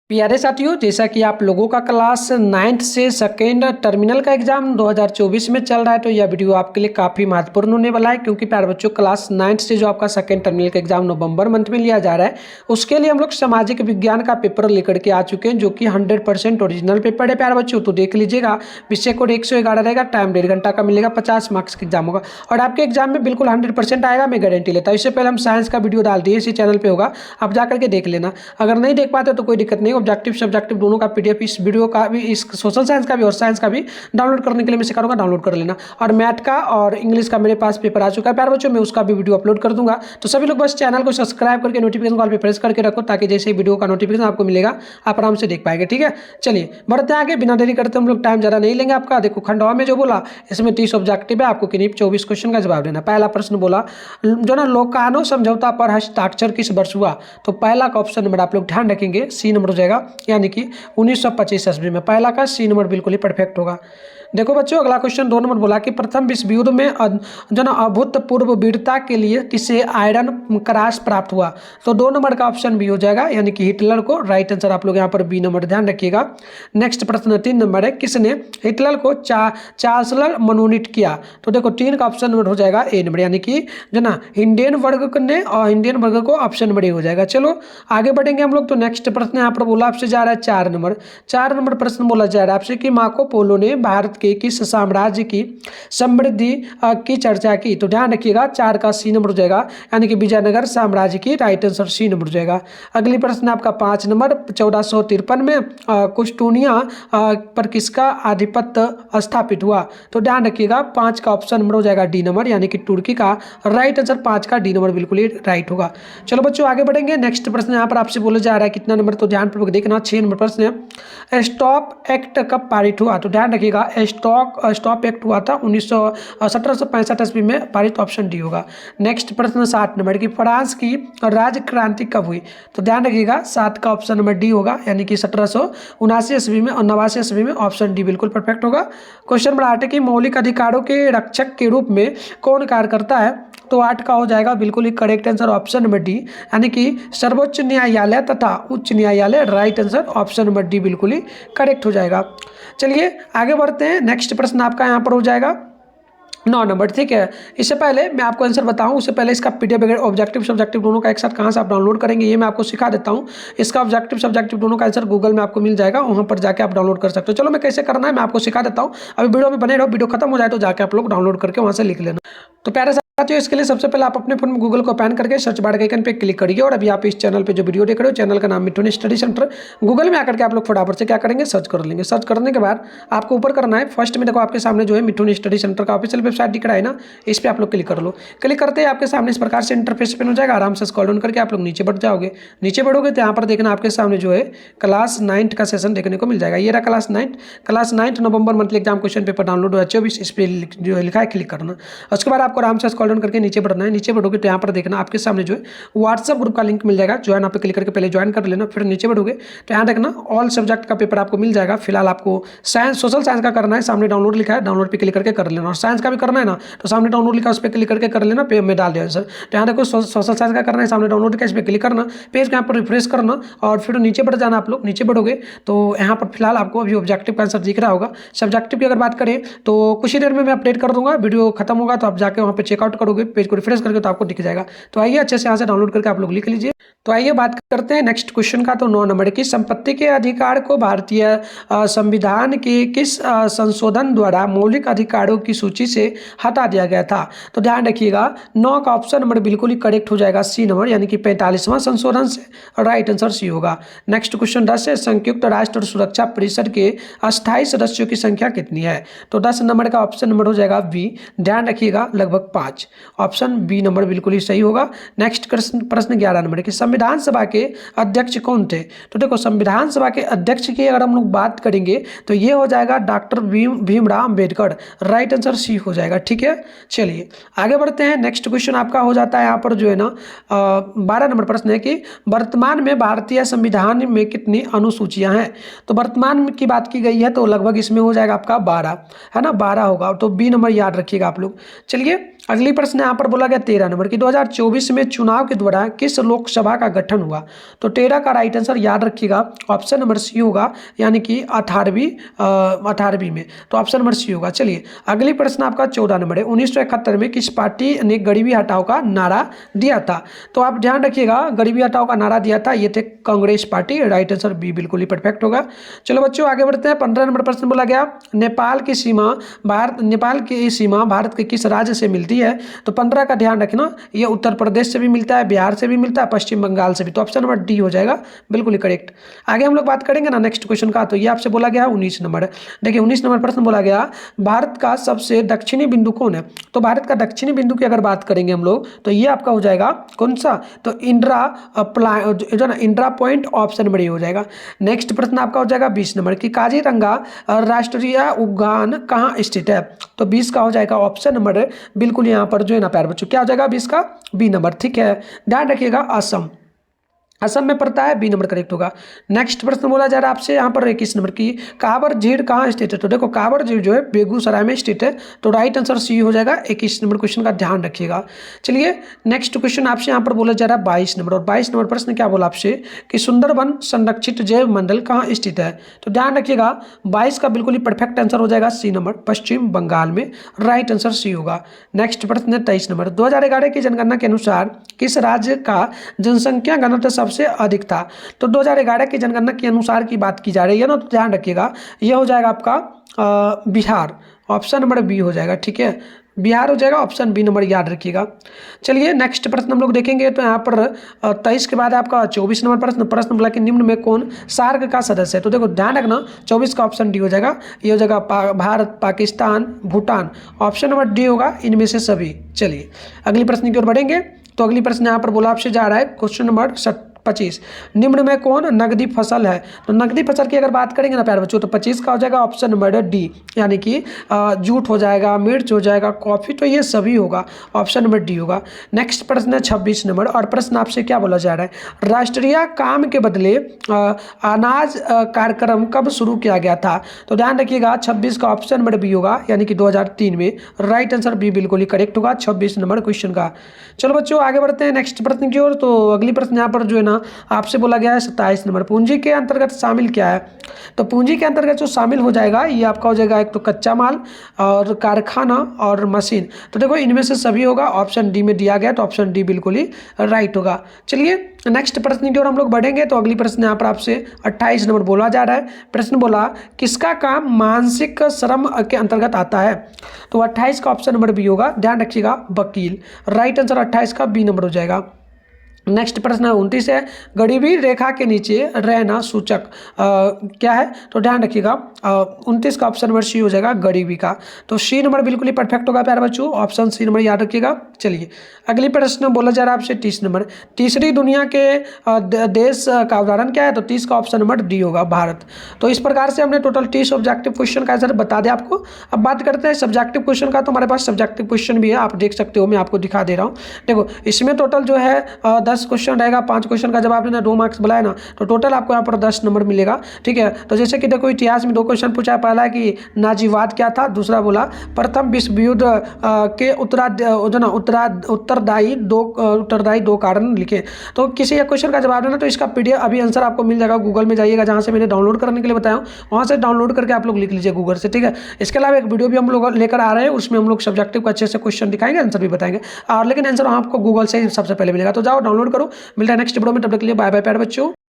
प्यारे साथियों, जैसा कि आप लोगों का क्लास 9th से सेकेंड टर्मिनल का एग्जाम 2024 में चल रहा है, तो यह वीडियो आपके लिए काफ़ी महत्वपूर्ण होने वाला है। क्योंकि प्यारे बच्चों, क्लास 9th से जो आपका सेकेंड टर्मिनल का एग्जाम नवंबर मंथ में लिया जा रहा है, उसके लिए हम लोग सामाजिक विज्ञान का पेपर लेकर के आ चुके हैं, जो कि 100% ओरिजिनल पेपर है प्यारे बच्चों। तो देख लीजिएगा, विषय कोड 111 रहेगा, टाइम 1.5 घंटा का मिलेगा, 50 मार्क्स का एग्जाम होगा और आपके एग्जाम में बिल्कुल 100% आएगा, मैं गारंटी लेता हूँ। इससे पहले हम साइंस का वीडियो डाल दिए, इसी चैनल पर होगा, आप जाकर के देख लेना। अगर नहीं देख पाते तो कोई दिक्कत नहीं, ऑब्जेक्टिव सब्जेक्टिव दोनों का पीडीएफ इस वीडियो का भी, इस सोशल साइंस का भी और साइंस का भी डाउनलोड करने के लिए मैं सिखा दूंगा, डाउनलोड कर लेना। और मैथ का और इंग्लिश का मेरे पास पेपर आ चुका है प्यारे बच्चों, मैं उसका भी वीडियो अपलोड कर दूंगा। तो सभी लोग बस चैनल को सब्सक्राइब करके नोटिफिकेशन कॉल पे प्रेस करके रखो, ताकि जैसे ही वीडियो का नोटिफिकेशन आपको मिलेगा आप आराम से देख पाएंगे। ठीक है, चलिए बढ़ते हैं आगे, बिना देरी करते हम लोग टाइम ज़्यादा नहीं लेंगे आपका। देखो खंडवा में जो बोला, इसमें 30 ऑब्जेक्टिव है, आपको करीब 24 क्वेश्चन का जवाब देना। पहला प्रश्न बोला जो ना, लोकानो समझौता पर हस्ताक्षर किस वर्ष हुआ? तो पहला का ऑप्शन नंबर आप लोग ध्यान रखेंगे, सी नंबर हो जाएगा, यानी कि 1925 ईस्वी में। पहला का सी नंबर बिल्कुल ही परफेक्ट होगा। देखो बच्चों, अगला क्वेश्चन 2 नंबर बोला कि प्रथम विश्व युद्ध में जो ना अभूतपूर्व वीरता के लिए किसे आयरन क्रॉस प्राप्त हुआ? तो 2 नंबर का ऑप्शन बी हो जाएगा, यानी कि हिटलर को। राइट आंसर आप लोग यहाँ पर बी नंबर ध्यान रखिएगा। नेक्स्ट प्रश्न 3 नंबर है, किसने हिटलर को चांसलर मनोनीत किया? तो देखो 3 का ऑप्शन नंबर हो जाएगा ए नंबर, यानी कि जो ना इंडियन वर्ग ने, और इंडियन वर्ग को ऑप्शन नंबर ए हो जाएगा। चलो आगे बढ़ेंगे हम लोग। तो नेक्स्ट प्रश्न यहाँ पर बोला आपसे जा रहा है 4 नंबर। 4 नंबर प्रश्न बोला जा रहा है आपसे कि मार्को पोलो ने भारत के किस साम्राज्य की समृद्धि की चर्चा की? तो ध्यान रखिएगा, 4 का सी नंबर हो जाएगा, यानी कि विजयनगर साम्राज्य की। राइट आंसर सी नंबर हो जाएगा। अगली प्रश्न आपका 5 नंबर, 1453 में कुश्तूनिया पर किसका आधिपत्य स्थापित हुआ? तो ध्यान रखिएगा, 5 का ऑप्शन नंबर हो जाएगा डी नंबर, यानी कि तुर्की का। राइट आंसर 5 का डी नंबर बिल्कुल ही राइट होगा। चलो बच्चों आगे बढ़ेंगे। नेक्स्ट प्रश्न यहाँ पर आपसे बोला जा रहा है कितना नंबर, तो ध्यान पूर्वक देखना। 6 नंबर प्रश्न है, स्टॉप एक्ट कब पारित हुआ? तो ध्यान रखिएगा, स्टॉप एक्ट हुआ था 1765 ईस्वी में पारित, ऑप्शन डी होगा। नेक्स्ट प्रश्न 7 नंबर की फ्रांस की राज्य क्रांति कब हुई? तो ध्यान रखिएगा, 7 का ऑप्शन नंबर डी होगा, यानी कि 1779 ईस्वी में और 89 ईस्वी में, ऑप्शन डी बिल्कुल परफेक्ट होगा। क्वेश्चन नंबर 8 है कि मौलिक अधिकारों के रक्षक के रूप में कौन कार्य करता है? तो 8 का हो जाएगा बिल्कुल ही correct answer, option number D, यानी कि सर्वोच्च न्यायालय तथा उच्च न्यायालय। Right answer option number D बिल्कुल ही करेक्ट हो जाएगा। चलिए आगे बढ़ते हैं। नेक्स्ट प्रश्न आपका यहाँ पर हो जाएगा 9 नंबर। ठीक है, इससे पहले मैं आपको आंसर बताऊं, उससे पहले इसका पीडीएफ वगैरह ऑब्जेक्टिव सब्जेक्टिव दोनों का एक साथ कहां से आप डाउनलोड करेंगे ये मैं आपको सिखा देता हूं। इसका ऑब्जेक्टिव सब्जेक्टिव दोनों का आंसर गूगल में आपको मिल जाएगा, वहां पर जाके आप डाउनलोड कर सकते हो। चलो मैं कैसे करना है मैं आपको सिखा देता हूं, अभी वीडियो में बने रहो, वीडियो खत्म हो जाए तो जाके आप लोग डाउनलोड करके वहां से लिख लेना। तो प्यारे साथियों, इसके लिए सबसे पहले आप अपने फोन में गूगल को ओपन करके सर्च बार के आइकन पे क्लिक करिए। और अभी आप इस चैनल पे जो वीडियो देख रहे हो, चैनल का नाम मिठुन स्टडी सेंटर। गूगल में आकर के आप लोग फटाफट से क्या करेंगे, सर्च कर लेंगे। सर्च करने के बाद आपको ऊपर करना है, फर्स्ट में देखो आपके सामने जो है मिठुन स्टडी सेंटर का ऑफिशियल वेबसाइट दिख रहा है ना, इस पर आप लोग क्लिक कर लो। क्लिक करते ही आपके सामने इस प्रकार से इंटरफेस ओपन हो जाएगा। आराम से स्क्रॉल डाउन करके आप लोग नीचे बढ़ जाओगे। नीचे बढ़ोगे तो यहाँ पर देखना आपके सामने जो है क्लास 9th का सेशन देखने को मिल जाएगा। ये रहा क्लास 9th नवंबर monthly exam question paper download 2024, इस पर जो है लिखा है क्लिक करना। उसके बाद आपको आराम से स्क्रॉल डाउन करके नीचे बढ़ना है। नीचे बढ़ोगे तो यहाँ पर देखना आपके सामने जो है व्हाट्सएप ग्रुप का लिंक मिल जाएगा, ज्वाइन आप पे क्लिक करके पहले ज्वाइन कर लेना। फिर नीचे बढ़ोगे तो यहाँ देखना ऑल सब्जेक्ट का पेपर आपको मिल जाएगा। फिलहाल आपको साइंस सोशल साइंस का करना है, सामने डाउनलोड लिखा है, डाउनलोड पे क्लिक करके कर लेना। और साइंस का भी करना है ना, तो सामने डाउनलोड लिखा है, उस पर क्लिक करके कर लेना, पे में डाल दिया आंसर। तो यहाँ देखो सोशल साइंस का करना है, सामने डाउनलोड लिखा है, इस पर क्लिक करना, पेज को यहाँ पर रिफ्रेश करना और फिर नीचे बढ़ जाना। आप लोग नीचे बढ़ोगे तो यहाँ पर फिलहाल आपको अभी ऑब्जेक्टिव का आंसर दिख रहा होगा। सब्जेक्टिव की अगर बात करें तो कुछ ही देर में मैं अपडेट कर दूंगा, वीडियो खत्म होगा तो आप जाके वहाँ पे चेकआउट करोगे, पेज को रिफ्रेश करके तो आपको दिख जाएगा। तो आइए अच्छे से यहाँ से डाउनलोड करके आप लोग लिख लीजिए। तो आइए बात करते हैं नेक्स्ट क्वेश्चन का। तो 9 नंबर की संपत्ति के अधिकार को भारतीय संविधान के किस संशोधन द्वारा मौलिक अधिकारों की सूची से हटा दिया गया था? तो ध्यान रखिएगा, 9 का ऑप्शन नंबर बिल्कुल ही करेक्ट हो जाएगा, सी नंबर, यानी कि 45वां संशोधन से। राइट आंसर सी होगा। नेक्स्ट क्वेश्चन 10 है, संयुक्त राष्ट्र सुरक्षा परिषद के अस्थायी सदस्यों की संख्या कितनी है? तो 10 नंबर का ऑप्शन नंबर हो जाएगा बी, ध्यान रखिएगा, लगभग 5, ऑप्शन बी नंबर बिल्कुल ही सही होगा। नेक्स्ट प्रश्न 11 नंबर की संविधान सभा के अध्यक्ष कौन थे? तो देखो संविधान सभा के अध्यक्ष की अगर हम लोग बात करेंगे तो ये हो जाएगा doctor Bhimrao Ambedkar. Right answer C हो जाएगा। ठीक है, चलिए आगे बढ़ते हैं। नेक्स्ट क्वेश्चन आपका हो जाता है यहाँ पर जो है ना 12 नंबर प्रश्न है कि वर्तमान में भारतीय संविधान में कितनी अनुसूचियां हैं? तो वर्तमान की बात की गई है तो लगभग इसमें हो जाएगा आपका 12, है ना, 12 होगा। तो बी नंबर याद रखिएगा आप लोग। चलिए अगली प्रश्न यहाँ पर बोला गया 13 नंबर की 2024 में चुनाव के दौरान किस लोकसभा का गठन हुआ। तो 13 का राइट आंसर याद रखिएगा ऑप्शन नंबर सी होगा, यानी कि 18वीं में, तो ऑप्शन नंबर सी होगा। चलिए अगली प्रश्न आपका 14 नंबर है, 1971 में किस पार्टी ने गरीबी हटाओ का नारा दिया था। तो आप ध्यान रखिएगा गरीबी हटाओ का नारा दिया था, ये थे Congress party. Right answer B बिल्कुल ही परफेक्ट होगा। चलो बच्चों आगे बढ़ते हैं। 15 नंबर प्रश्न बोला गया नेपाल की सीमा भारत के किस राज्य से मिलती है। तो 15 का ध्यान रखना, ये उत्तर प्रदेश से भी मिलता है, बिहार से भी मिलता है, पश्चिम बंगाल से भी। तो ऑप्शन नंबर डी हो जाएगा बिल्कुल ही करेक्ट। आगे हम लोग बात करेंगे ना नेक्स्ट क्वेश्चन का, तो ये आपसे बोला गया 19 नंबर। देखिए 19 नंबर प्रश्न बोला गया भारत का सबसे दक्षिणी बिंदु कौन है। तो भारत का दक्षिणी बिंदु की अगर बात करेंगे हम लोग, तो ये आपका हो जाएगा कौन सा, तो Indira point, option number A हो जाएगा। नेक्स्ट प्रश्न आपका हो जाएगा 20 नंबर की काजीरंगा राष्ट्रीय उद्यान कहाँ स्थित है। तो 20 का हो जाएगा ऑप्शन नंबर बिल्कुल यहाँ पर जो है ना प्यारे बच्चों क्या हो जाएगा 20 का बी नंबर। ठीक है, ध्यान रखिएगा असम में पड़ता है, बी नंबर करेक्ट होगा। नेक्स्ट प्रश्न बोला जा रहा है आपसे यहाँ पर 21 नंबर की कांवर झील कहाँ स्थित है। तो देखो कांवर झील जो है बेगूसराय में स्थित है, तो राइट आंसर सी हो जाएगा। 21 नंबर क्वेश्चन का ध्यान रखिएगा। चलिए नेक्स्ट क्वेश्चन आपसे यहाँ पर बोला जा रहा है 22 नंबर, और 22 नंबर प्रश्न क्या बोला आपसे कि सुंदरबन संरक्षित जैव मंडल कहाँ स्थित है। तो ध्यान रखिएगा 22 का बिल्कुल ही परफेक्ट आंसर हो जाएगा सी नंबर, पश्चिम बंगाल में। राइट आंसर सी होगा। नेक्स्ट प्रश्न है 23 नंबर, 2011 की जनगणना के अनुसार किस राज्य का जनसंख्या घनत्व सबसे अधिक था। तो 2011 की जनगणना के अनुसार की बात की जा रही है ना, तो ध्यान रखिएगा यह हो जाएगा आपका बिहार, ऑप्शन नंबर बी हो जाएगा। ठीक है, बिहार हो जाएगा, ऑप्शन बी नंबर याद रखिएगा। चलिए नेक्स्ट प्रश्न हम लोग देखेंगे, तो यहाँ पर 23 के बाद आपका 24 नंबर प्रश्न बोला कि निम्न में कौन सार्क का सदस्य है। तो देखो ध्यान रखना 24 का ऑप्शन डी हो जाएगा, ये हो जाएगा Bharat, Pakistan, Bhutan, option number D होगा इनमें से सभी। चलिए अगली प्रश्न की ओर बढ़ेंगे। तो अगली प्रश्न यहाँ पर बोला आपसे जा रहा है क्वेश्चन नंबर 25, निम्न में कौन नकदी फसल है। तो नकदी फसल की अगर बात करेंगे ना प्यारे बच्चों, तो 25 का हो जाएगा ऑप्शन नंबर डी, यानी कि जूट हो जाएगा, मिर्च हो जाएगा, कॉफ़ी, तो ये सभी होगा, ऑप्शन नंबर डी होगा। नेक्स्ट प्रश्न है 26 नंबर, और प्रश्न आपसे क्या बोला जा रहा है राष्ट्रीय काम के बदले अनाज कार्यक्रम कब शुरू किया गया था। तो ध्यान रखिएगा 26 का ऑप्शन नंबर बी होगा, यानी कि 2003 में। राइट आंसर बी बिल्कुल ही करेक्ट होगा 26 नंबर क्वेश्चन का। चलो बच्चों आगे बढ़ते हैं नेक्स्ट प्रश्न की ओर। तो अगली प्रश्न यहाँ पर जो है ना आपसे बोला गया है 27 नंबर, पूंजी के अंतर्गत शामिल क्या है। तो पूंजी के अंतर्गत जो शामिल हो जाएगा ये आपका हो जाएगा एक तो कच्चा माल और कारखाना और मशीन। तो देखो इनमें से सभी होगा, ऑप्शन डी में दिया गया, तो ऑप्शन डी बिल्कुल ही राइट होगा। चलिए नेक्स्ट प्रश्न की ओर हम लोग बढ़ेंगे। तो अगली प्रश्न यहाँ पर आपसे 28 नंबर बोला जा रहा है। प्रश्न बोला किसका काम मानसिक श्रम के अंतर्गत आता है। तो 28 का ऑप्शन नंबर बी होगा, ध्यान रखिएगा वकील। राइट आंसर 28 का बी नंबर हो जाएगा। नेक्स्ट प्रश्न 29 है, गरीबी रेखा के नीचे रहना सूचक क्या है। तो ध्यान रखिएगा 29 का ऑप्शन नंबर सी हो जाएगा गरीबी का, तो सी नंबर बिल्कुल ही परफेक्ट होगा प्यारे बच्चों, ऑप्शन सी नंबर याद रखिएगा। चलिए अगली प्रश्न बोला जा रहा है आपसे 30 नंबर, तीसरी दुनिया के देश का उदाहरण क्या है। तो 30 का ऑप्शन नंबर डी होगा भारत। तो इस प्रकार से हमने टोटल 30 ऑब्जेक्टिव क्वेश्चन का आंसर बता दिया आपको। अब बात करते हैं सब्जेक्टिव क्वेश्चन का। तो हमारे पास सब्जेक्टिव क्वेश्चन भी है, आप देख सकते हो, मैं आपको दिखा दे रहा हूँ। देखो इसमें टोटल जो है 10 क्वेश्चन रहेगा, 5 क्वेश्चन का जब आपने 2 मार्क्स बुलाया ना, तो टोटल आपको यहाँ पर 10 नंबर मिलेगा। ठीक है, तो जैसे कि देखो इतिहास में 2 क्वेश्चन पूछा है, पहला कि नाजीवाद क्या था, दूसरा बोला प्रथम विश्व युद्ध के उत्तरदायी 2 कारण लिखे। तो किसी एक क्वेश्चन का जवाब देना, तो इसका पीडीएफ अभी आंसर आपको मिल जाएगा, गूगल में जाइएगा जहाँ से मैंने डाउनलोड करने के लिए बताया हूँ, वहाँ से डाउनलोड करके आप लोग लिख लीजिए गूगल से। ठीक है, इसके अलावा एक वीडियो भी हम लोग लेकर आ रहे हैं, उसमें हम लोग सब्जेक्टिव को अच्छे से क्वेश्चन दिखाएंगे, आंसर भी बताएंगे, और लेकिन आंसर आपको गूगल से सबसे पहले मिलेगा। तो जाओ डाउनलोड करो, मिलता है नेक्स्ट वीडियो में, तब तक के लिए बाय बाय प्यारे बच्चों।